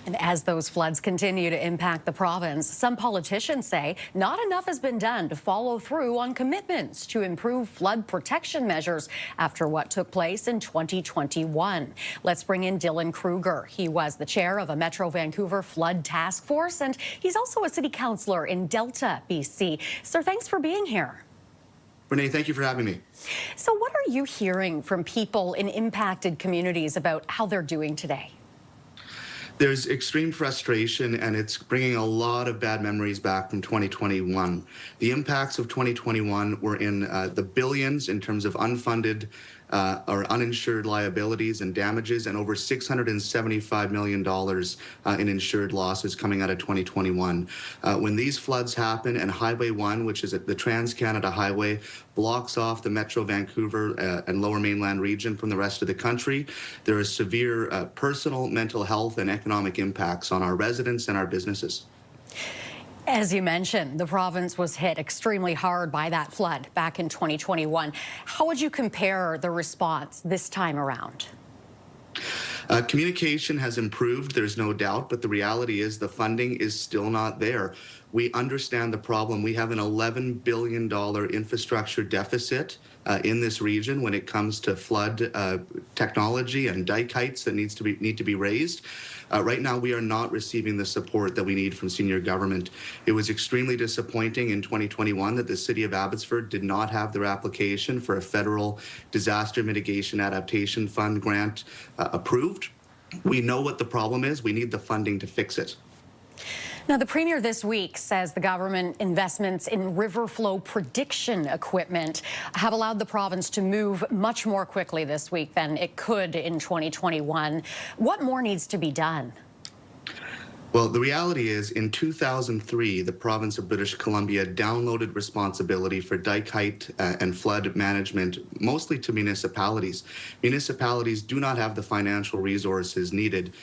And as those floods continue to impact the province, some politicians say not enough has been done to follow through on commitments to improve flood protection measures after what took place in 2021. Let's bring in Dylan Kruger. He was the chair of a Metro Vancouver Flood task force, and he's also a city councillor in Delta, BC. Sir, thanks for being here. Renee, thank you for having me. So what are you hearing from people in impacted communities about how they're doing today? There's extreme frustration, and it's bringing a lot of bad memories back from 2021. The impacts of 2021 were in the billions in terms of unfunded or uninsured liabilities and damages, and over $675 million in insured losses coming out of 2021. When these floods happen and Highway 1, which is the Trans-Canada Highway, blocks off the Metro Vancouver and Lower Mainland region from the rest of the country, there is severe personal, mental health, and economic impacts on our residents and our businesses. As you mentioned, the province was hit extremely hard by that flood back in 2021. How would you compare the response this time around? Communication has improved, there's no doubt, but the reality is the funding is still not there. We understand the problem. We have an $11 billion infrastructure deficit in this region when it comes to flood technology and dike heights that need to be raised. Right now, we are not receiving the support that we need from senior government. It was extremely disappointing in 2021 that the City of Abbotsford did not have their application for a federal Disaster Mitigation Adaptation Fund grant approved. We know what the problem is. We need the funding to fix it. Now, the Premier this week says the government investments in river flow prediction equipment have allowed the province to move much more quickly this week than it could in 2021. What more needs to be done? Well, the reality is, in 2003, the province of British Columbia downloaded responsibility for dike height and flood management, mostly to municipalities. Municipalities do not have the financial resources needed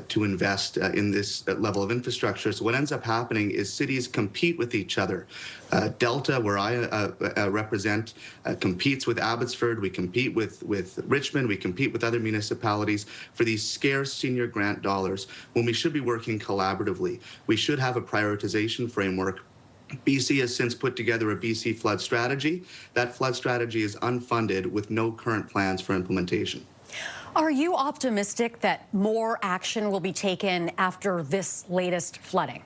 to invest in this level of infrastructure. So what ends up happening is cities compete with each other. Delta, where I represent, competes with Abbotsford. We compete with Richmond. We compete with other municipalities for these scarce senior grant dollars when we should be working collaboratively. We should have a prioritization framework. BC has since put together a BC flood strategy. That flood strategy is unfunded with no current plans for implementation. Are you optimistic that more action will be taken after this latest flooding?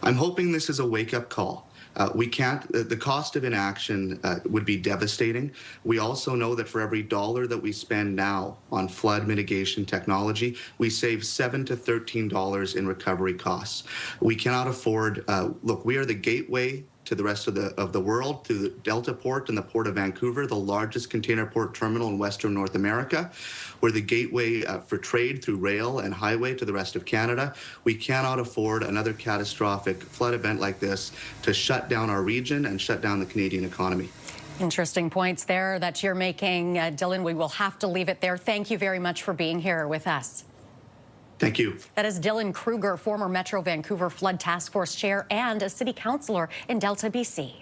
I'm hoping this is a wake-up call. The cost of inaction would be devastating. We also know that for every dollar that we spend now on flood mitigation technology, we save $7 to $13 in recovery costs. We cannot afford, look, we are the gateway to the rest of the world, to the Delta Port and the Port of Vancouver, the largest container port terminal in Western North America. We're the gateway for trade through rail and highway to the rest of Canada. We cannot afford another catastrophic flood event like this to shut down our region and shut down the Canadian economy. Interesting points there that you're making, Dylan. We will have to leave it there. Thank you very much for being here with us. Thank you. That is Dylan Kruger, former Metro Vancouver Flood Task Force Chair and a City Councillor in Delta, BC.